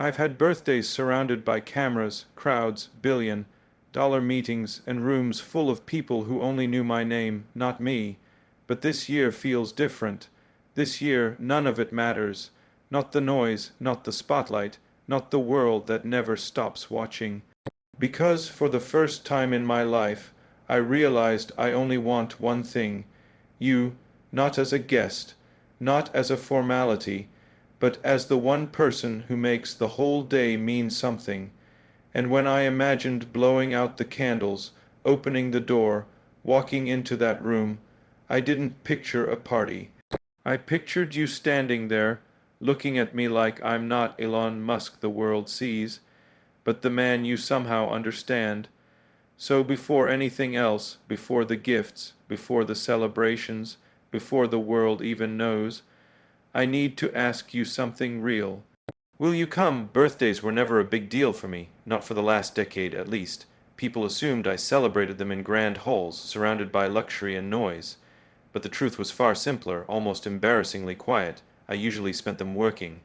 I've had birthdays surrounded by cameras, crowds, billion-dollar meetings, and rooms full of people who only knew my name, not me. But this year feels different. This year, none of it matters. Not the noise, not the spotlight, not the world that never stops watching. Because for the first time in my life, I realized I only want one thing. You, not as a guest, not as a formality, but as the one person who makes the whole day mean something. And when I imagined blowing out the candles, opening the door, walking into that room, I didn't picture a party. I pictured you standing there, looking at me like I'm not Elon Musk the world sees, but the man you somehow understand. So before anything else, before the gifts, before the celebrations, before the world even knows, I need to ask you something real. Will you come? Birthdays were never a big deal for me, not for the last decade at least. People assumed I celebrated them in grand halls, surrounded by luxury and noise. But the truth was far simpler, almost embarrassingly quiet. I usually spent them working.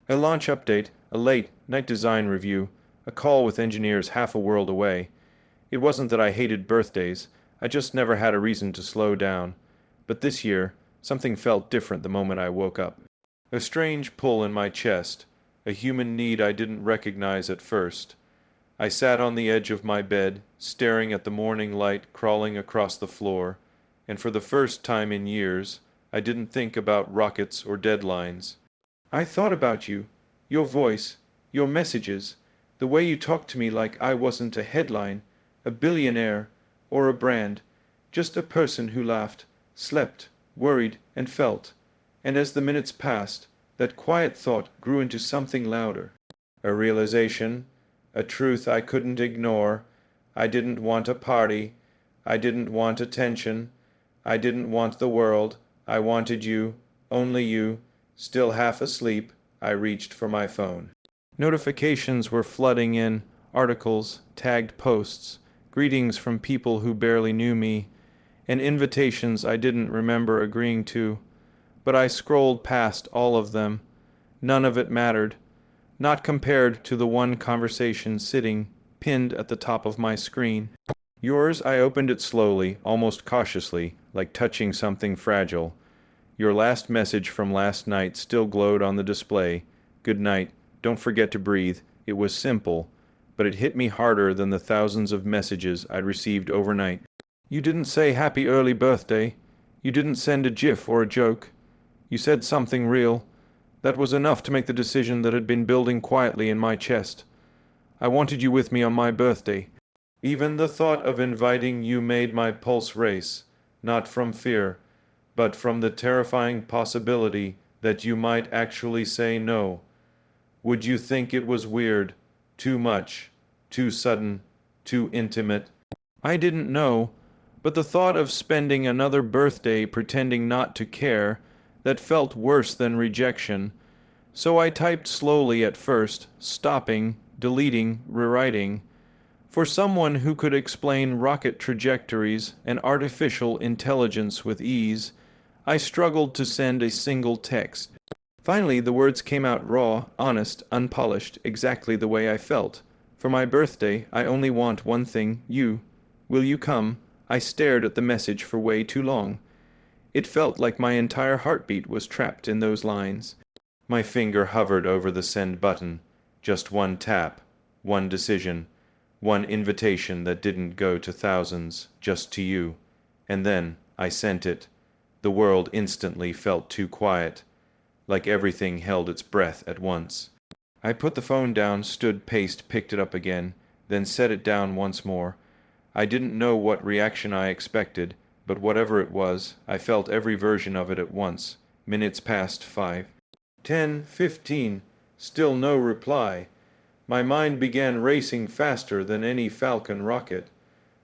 A launch update, a late night design review, a call with engineers half a world away. It wasn't that I hated birthdays, I just never had a reason to slow down. But this year, something felt different the moment I woke up. A strange pull in my chest, a human need I didn't recognize at first. I sat on the edge of my bed, staring at the morning light crawling across the floor, and for the first time in years, I didn't think about rockets or deadlines. I thought about you, your voice, your messages, the way you talked to me like I wasn't a headline, a billionaire, or a brand, just a person who laughed, slept, worried, and felt. And as the minutes passed, that quiet thought grew into something louder. A realization, a truth I couldn't ignore. I didn't want a party. I didn't want attention. I didn't want the world. I wanted you, only you. Still half asleep, I reached for my phone. Notifications were flooding in, articles, tagged posts, greetings from people who barely knew me, and invitations I didn't remember agreeing to. But I scrolled past all of them. None of it mattered, not compared to the one conversation sitting, pinned at the top of my screen. Yours, I opened it slowly, almost cautiously, like touching something fragile. Your last message from last night still glowed on the display. Good night, don't forget to breathe. It was simple, but it hit me harder than the thousands of messages I'd received overnight. You didn't say happy early birthday. You didn't send a gif or a joke. You said something real. That was enough to make the decision that had been building quietly in my chest. I wanted you with me on my birthday. Even the thought of inviting you made my pulse race, not from fear, but from the terrifying possibility that you might actually say no. Would you think it was weird, too much, too sudden, too intimate? I didn't know, but the thought of spending another birthday pretending not to care, that felt worse than rejection. So I typed slowly at first, stopping, deleting, rewriting. For someone who could explain rocket trajectories and artificial intelligence with ease, I struggled to send a single text. Finally, the words came out raw, honest, unpolished, exactly the way I felt. For my birthday, I only want one thing, you. Will you come? I stared at the message for way too long. It felt like my entire heartbeat was trapped in those lines. My finger hovered over the send button. Just one tap, one decision, one invitation that didn't go to thousands, just to you. And then I sent it. The world instantly felt too quiet, like everything held its breath at once. I put the phone down, stood, paced, picked it up again, then set it down once more. I didn't know what reaction I expected, but whatever it was, I felt every version of it at once. Minutes passed 5, 10, 15, still no reply. My mind began racing faster than any Falcon rocket.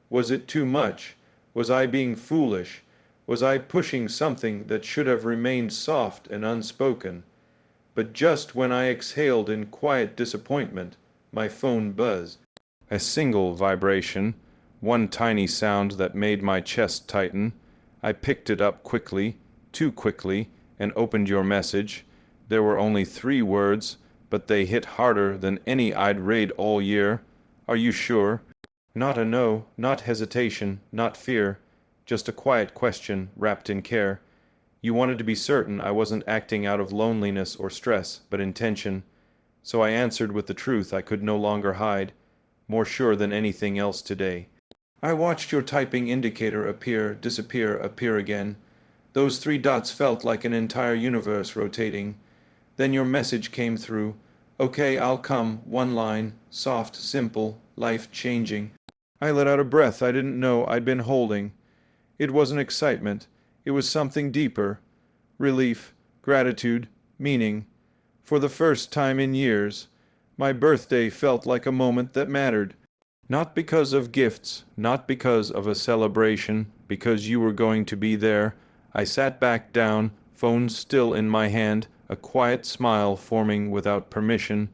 Was it too much? Was I being foolish? Was I pushing something that should have remained soft and unspoken? But just when I exhaled in quiet disappointment, my phone buzzed. A single vibration, one tiny sound that made my chest tighten. I picked it up quickly, too quickly, and opened your message. There were only 3 words, but they hit harder than any I'd raid all year. Are you sure? Not a no, not hesitation, not fear, just a quiet question wrapped in care. You wanted to be certain I wasn't acting out of loneliness or stress, but intention. So I answered with the truth I could no longer hide, more sure than anything else today. I watched your typing indicator appear, disappear, appear again. Those 3 dots felt like an entire universe rotating. Then your message came through. Okay, I'll come, one line, soft, simple, life-changing. I let out a breath I didn't know I'd been holding. It wasn't excitement. It was something deeper. Relief, gratitude, meaning. For the first time in years, my birthday felt like a moment that mattered. Not because of gifts, not because of a celebration, because you were going to be there. I sat back down, phone still in my hand, a quiet smile forming without permission.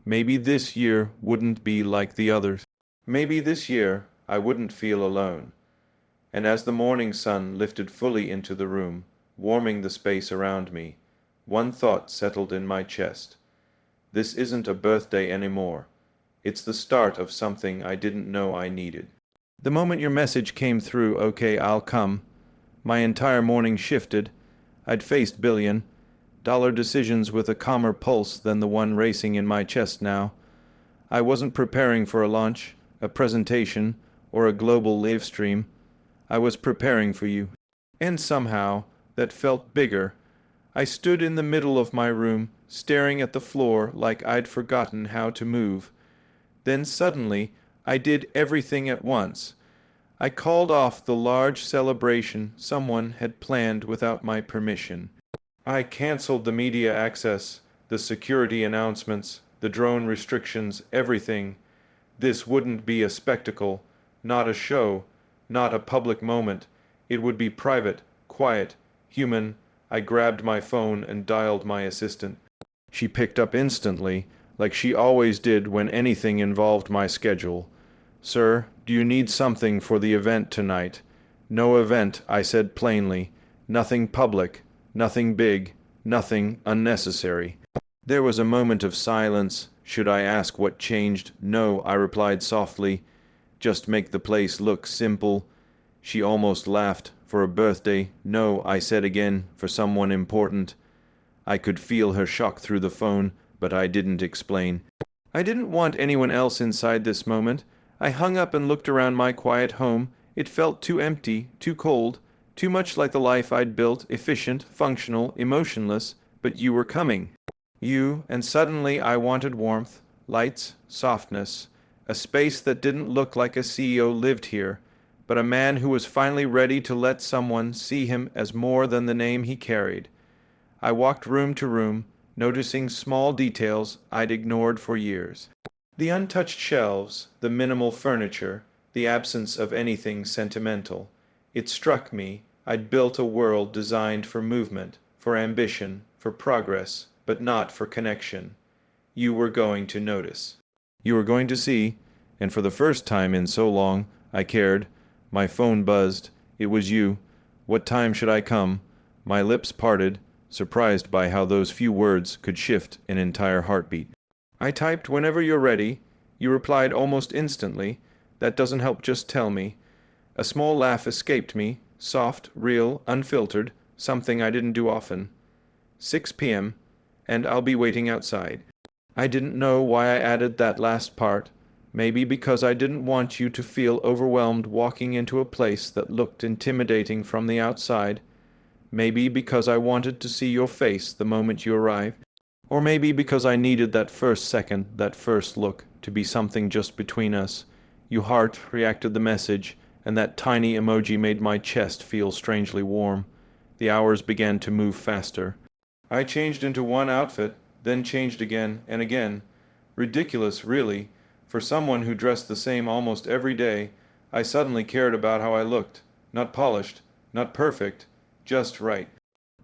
Maybe this year wouldn't be like the others. Maybe this year I wouldn't feel alone. And as the morning sun lifted fully into the room, warming the space around me, one thought settled in my chest. This isn't a birthday anymore. It's the start of something I didn't know I needed. The moment your message came through, okay, I'll come, my entire morning shifted. I'd faced billion-dollar decisions with a calmer pulse than the one racing in my chest now. I wasn't preparing for a launch, a presentation, or a global live stream. I was preparing for you. And somehow, that felt bigger. I stood in the middle of my room, staring at the floor like I'd forgotten how to move. Then suddenly, I did everything at once. I called off the large celebration someone had planned without my permission. I canceled the media access, the security announcements, the drone restrictions, everything. This wouldn't be a spectacle, not a show, not a public moment. It would be private, quiet, human. I grabbed my phone and dialed my assistant. She picked up instantly, like she always did when anything involved my schedule. Sir, do you need something for the event tonight? No event, I said plainly. Nothing public, nothing big, nothing unnecessary. There was a moment of silence. Should I ask what changed? No, I replied softly. Just make the place look simple. She almost laughed. For a birthday? No, I said again, for someone important. I could feel her shock through the phone, but I didn't explain. I didn't want anyone else inside this moment. I hung up and looked around my quiet home. It felt too empty, too cold, too much like the life I'd built, efficient, functional, emotionless, but you were coming. You, and suddenly I wanted warmth, lights, softness, a space that didn't look like a CEO lived here, but a man who was finally ready to let someone see him as more than the name he carried. I walked room to room, noticing small details I'd ignored for years. The untouched shelves, the minimal furniture, the absence of anything sentimental. It struck me I'd built a world designed for movement, for ambition, for progress, but not for connection. You were going to notice. You were going to see, and for the first time in so long, I cared. My phone buzzed. It was you. What time should I come? My lips parted, surprised by how those few words could shift an entire heartbeat. I typed, whenever you're ready. You replied almost instantly. That doesn't help, just tell me. A small laugh escaped me, soft, real, unfiltered, something I didn't do often. 6 p.m., and I'll be waiting outside. I didn't know why I added that last part. Maybe because I didn't want you to feel overwhelmed walking into a place that looked intimidating from the outside. Maybe because I wanted to see your face the moment you arrived. Or maybe because I needed that first second, that first look, to be something just between us. You heart reacted the message, and that tiny emoji made my chest feel strangely warm. The hours began to move faster. I changed into one outfit, then changed again and again. Ridiculous, really. For someone who dressed the same almost every day, I suddenly cared about how I looked. Not polished, not perfect, just right.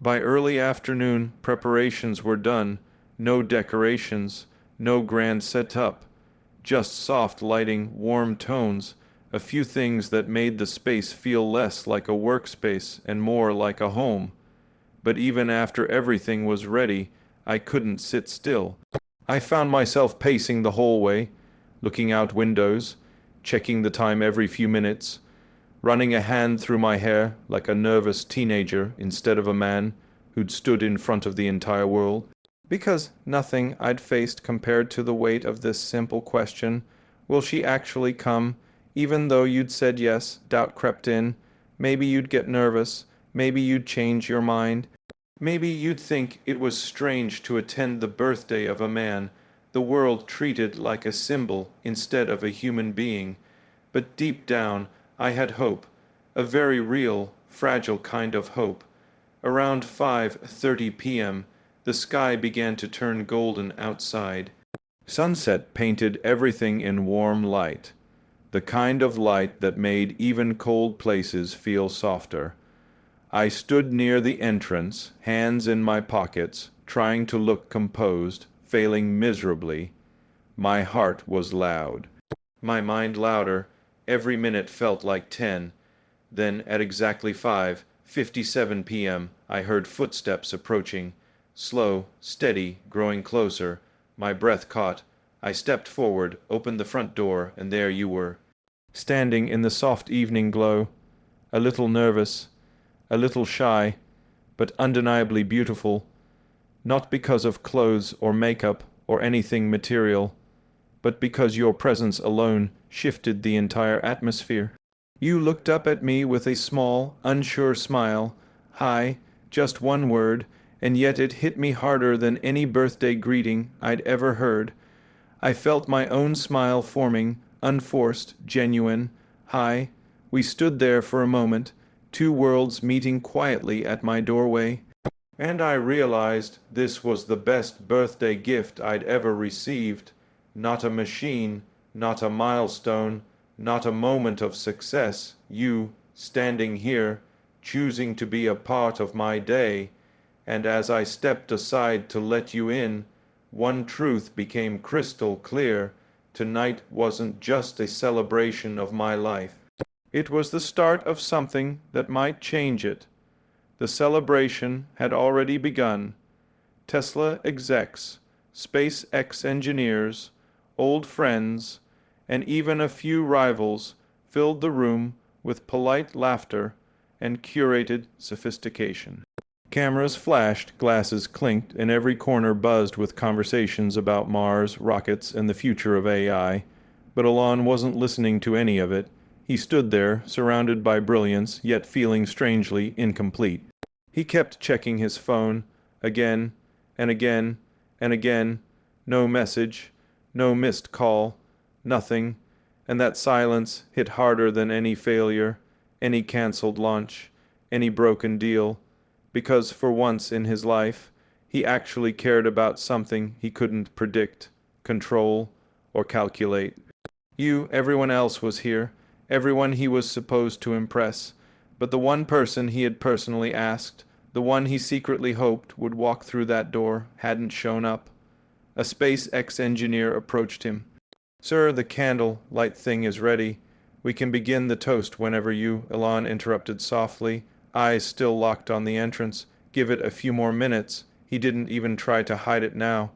By early afternoon, preparations were done. No decorations, no grand setup. Just soft lighting, warm tones, a few things that made the space feel less like a workspace and more like a home. But even after everything was ready, I couldn't sit still. I found myself pacing the hallway, looking out windows, checking the time every few minutes, running a hand through my hair like a nervous teenager instead of a man who'd stood in front of the entire world. Because nothing I'd faced compared to the weight of this simple question, will she actually come? Even though you'd said yes, doubt crept in. Maybe you'd get nervous. Maybe you'd change your mind. Maybe you'd think it was strange to attend the birthday of a man the world treated like a symbol instead of a human being. But deep down, I had hope, a very real, fragile kind of hope. Around 5:30 p.m., the sky began to turn golden outside. Sunset painted everything in warm light, the kind of light that made even cold places feel softer. I stood near the entrance, hands in my pockets, trying to look composed, failing miserably. My heart was loud. My mind louder. Every minute felt like 10. Then, at exactly 5:57 p.m., I heard footsteps approaching. Slow, steady, growing closer. My breath caught. I stepped forward, opened the front door, and there you were. Standing in the soft evening glow, a little nervous, a little shy, but undeniably beautiful, not because of clothes or makeup or anything material, but because your presence alone shifted the entire atmosphere. You looked up at me with a small, unsure smile. Hi, just one word, and yet it hit me harder than any birthday greeting I'd ever heard. I felt my own smile forming, unforced, genuine. Hi. We stood there for a moment, two worlds meeting quietly at my doorway. And I realized this was the best birthday gift I'd ever received. Not a machine, not a milestone, not a moment of success. You, standing here, choosing to be a part of my day. And as I stepped aside to let you in, one truth became crystal clear. Tonight wasn't just a celebration of my life. It was the start of something that might change it. The celebration had already begun. Tesla execs, SpaceX engineers, old friends, and even a few rivals filled the room with polite laughter and curated sophistication. Cameras flashed, glasses clinked, and every corner buzzed with conversations about Mars, rockets, and the future of AI. But Elon wasn't listening to any of it. He stood there, surrounded by brilliance, yet feeling strangely incomplete. He kept checking his phone, again, and again, and again. No message, no missed call, nothing, and that silence hit harder than any failure, any cancelled launch, any broken deal, because for once in his life, he actually cared about something he couldn't predict, control, or calculate. Everyone else was here, everyone he was supposed to impress, but the one person he had personally asked, the one he secretly hoped would walk through that door, hadn't shown up. A SpaceX engineer approached him. "Sir, the candle light thing is ready. We can begin the toast whenever you," Elon interrupted softly, eyes still locked on the entrance. "Give it a few more minutes." He didn't even try to hide it now.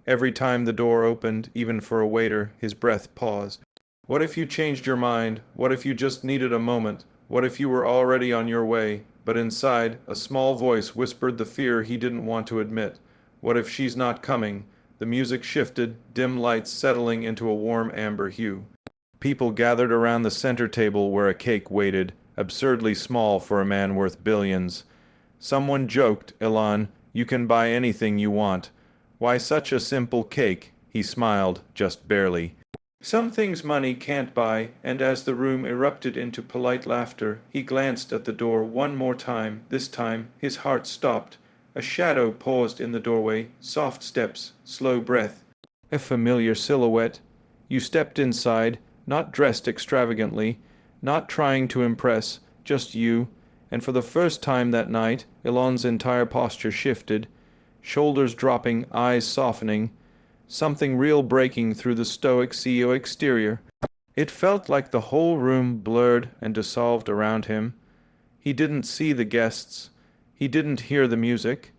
Every time the door opened, even for a waiter, his breath paused. What if you changed your mind? What if you just needed a moment? What if you were already on your way? But inside, a small voice whispered the fear he didn't want to admit. What if she's not coming? The music shifted, dim lights settling into a warm amber hue. People gathered around the center table where a cake waited, absurdly small for a man worth billions. Someone joked, "Elon, you can buy anything you want." "Why such a simple cake?" He smiled, just barely. "Some things money can't buy," and as the room erupted into polite laughter, he glanced at the door one more time. This time, his heart stopped. A shadow paused in the doorway, soft steps, slow breath. A familiar silhouette. You stepped inside, not dressed extravagantly, not trying to impress, just you, and for the first time that night, Elon's entire posture shifted, shoulders dropping, eyes softening, something real breaking through the stoic CEO exterior. It felt like the whole room blurred and dissolved around him. He didn't see the guests. He didn't hear the music.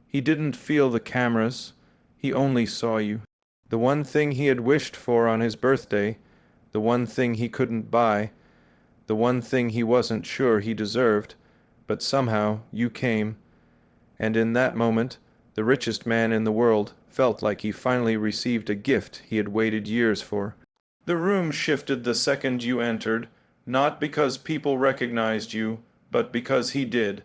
He didn't feel the cameras. He only saw you. The one thing he had wished for on his birthday, the one thing he couldn't buy, the one thing he wasn't sure he deserved, but somehow you came, and in that moment, the richest man in the world felt like he finally received a gift he had waited years for. The room shifted the second you entered, not because people recognized you, but because he did.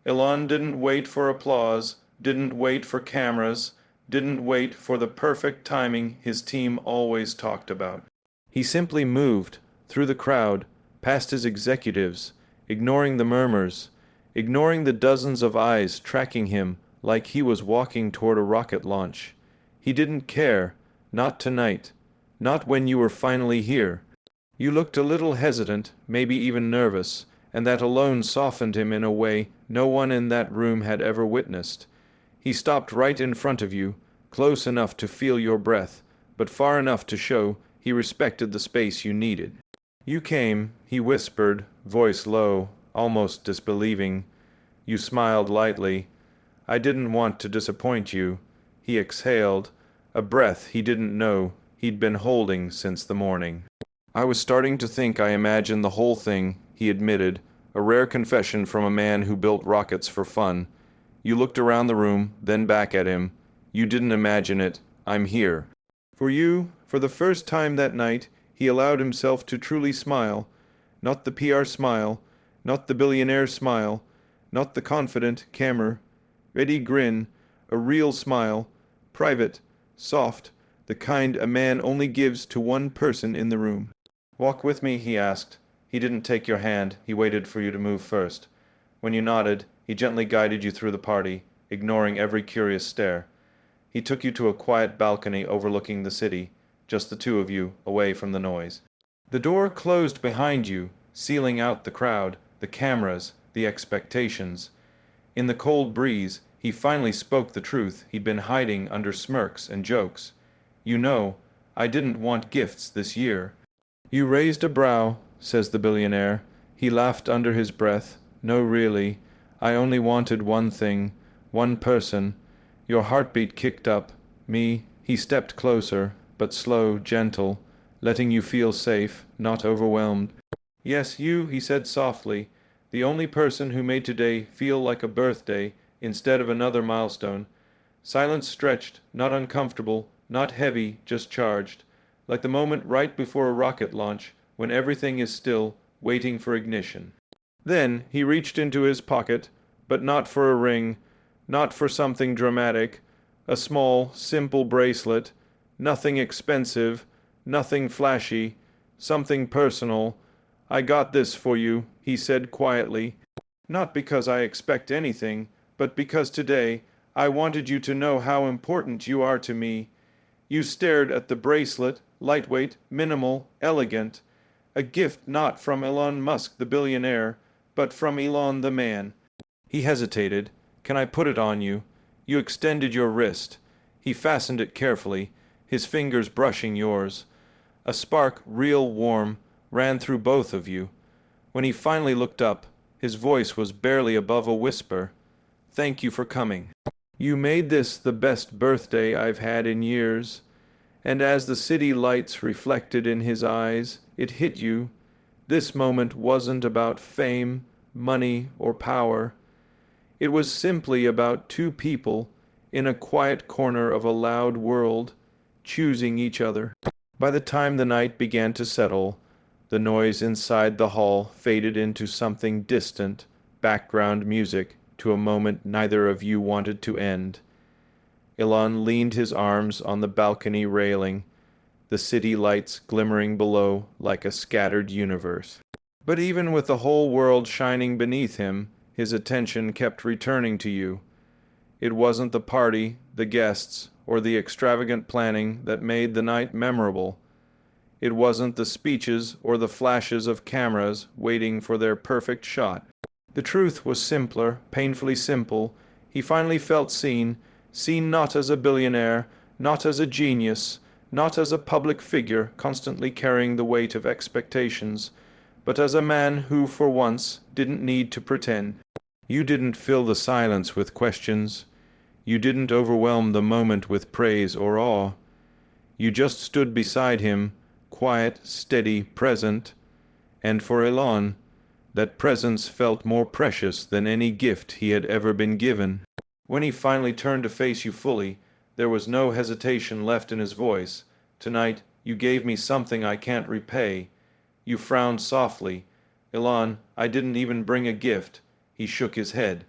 Elon didn't wait for applause, didn't wait for cameras, didn't wait for the perfect timing his team always talked about. He simply moved through the crowd, past his executives, ignoring the murmurs, ignoring the dozens of eyes tracking him like he was walking toward a rocket launch. He didn't care, not tonight, not when you were finally here. You looked a little hesitant, maybe even nervous, and that alone softened him in a way no one in that room had ever witnessed. He stopped right in front of you, close enough to feel your breath, but far enough to show he respected the space you needed. You came, he whispered, voice low, almost disbelieving. You smiled lightly. I didn't want to disappoint you. He exhaled, a breath he didn't know he'd been holding since the morning. I was starting to think I imagined the whole thing, he admitted, a rare confession from a man who built rockets for fun. You looked around the room, then back at him. You didn't imagine it. I'm here. For you, for the first time that night, he allowed himself to truly smile. Not the PR smile, not the billionaire smile, not the confident, camera-ready grin, a real smile, private, soft, the kind a man only gives to one person in the room. Walk with me, he asked. He didn't take your hand, he waited for you to move first. When you nodded, he gently guided you through the party, ignoring every curious stare. He took you to a quiet balcony overlooking the city, just the two of you, away from the noise. The door closed behind you, sealing out the crowd, the cameras, the expectations. In the cold breeze, he finally spoke the truth he'd been hiding under smirks and jokes. You know, I didn't want gifts this year. You raised a brow, says the billionaire. He laughed under his breath. No, really. I only wanted one thing, one person. Your heartbeat kicked up. Me. He stepped closer, but slow, gentle, letting you feel safe, not overwhelmed. Yes, you, he said softly, the only person who made today feel like a birthday instead of another milestone. Silence stretched, not uncomfortable, not heavy, just charged, like the moment right before a rocket launch when everything is still, waiting for ignition. Then he reached into his pocket, but not for a ring, not for something dramatic, a small, simple bracelet, nothing expensive, nothing flashy, something personal. I got this for you, he said quietly, not because I expect anything, but because today I wanted you to know how important you are to me. You stared at the bracelet, lightweight, minimal, elegant, a gift not from Elon Musk the billionaire, but from Elon the man. He hesitated. Can I put it on you? You extended your wrist. He fastened it carefully, his fingers brushing yours. A spark, real warm, ran through both of you. When he finally looked up, his voice was barely above a whisper. Thank you for coming. You made this the best birthday I've had in years. And as the city lights reflected in his eyes, it hit you. This moment wasn't about fame, money, or power. It was simply about two people in a quiet corner of a loud world, choosing each other. By the time the night began to settle, the noise inside the hall faded into something distant, background music to a moment neither of you wanted to end. Elon leaned his arms on the balcony railing, the city lights glimmering below like a scattered universe. But even with the whole world shining beneath him, his attention kept returning to you. It wasn't the party, the guests, or the extravagant planning that made the night memorable. It wasn't the speeches or the flashes of cameras waiting for their perfect shot. The truth was simpler, painfully simple. He finally felt seen, seen not as a billionaire, not as a genius, not as a public figure constantly carrying the weight of expectations, but as a man who, for once, didn't need to pretend. You didn't fill the silence with questions. You didn't overwhelm the moment with praise or awe. You just stood beside him, quiet, steady, present, and for Elon, that presence felt more precious than any gift he had ever been given. When he finally turned to face you fully, there was no hesitation left in his voice. Tonight, you gave me something I can't repay. You frowned softly. Elon, I didn't even bring a gift. He shook his head.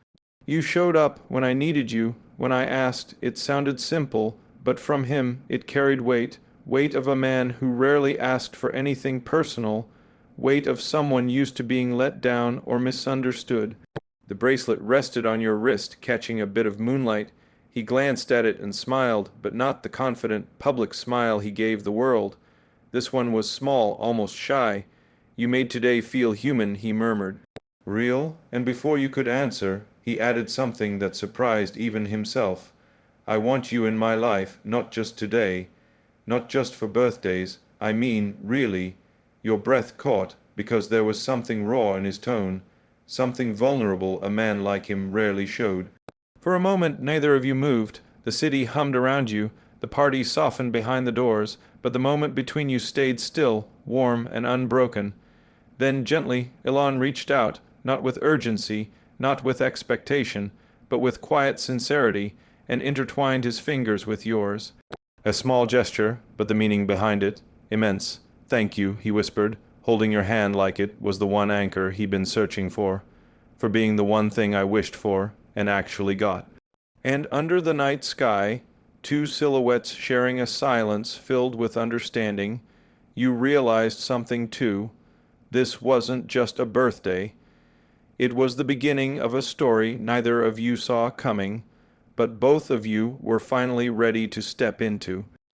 You showed up when I needed you, when I asked. It sounded simple, but from him it carried weight, weight of a man who rarely asked for anything personal, weight of someone used to being let down or misunderstood. The bracelet rested on your wrist, catching a bit of moonlight. He glanced at it and smiled, but not the confident, public smile he gave the world. This one was small, almost shy. You made today feel human, he murmured. Real? And before you could answer, he added something that surprised even himself. I want you in my life, not just today, not just for birthdays. I mean, really. Your breath caught, because there was something raw in his tone, something vulnerable a man like him rarely showed. For a moment neither of you moved. The city hummed around you, the party softened behind the doors, but the moment between you stayed still, warm and unbroken. Then gently Elon reached out, not with urgency, not with expectation, but with quiet sincerity, and intertwined his fingers with yours. A small gesture, but the meaning behind it, immense. Thank you, he whispered, holding your hand like it was the one anchor he'd been searching for being the one thing I wished for, and actually got. And under the night sky, two silhouettes sharing a silence filled with understanding, you realized something too. This wasn't just a birthday. It was the beginning of a story neither of you saw coming, but both of you were finally ready to step into.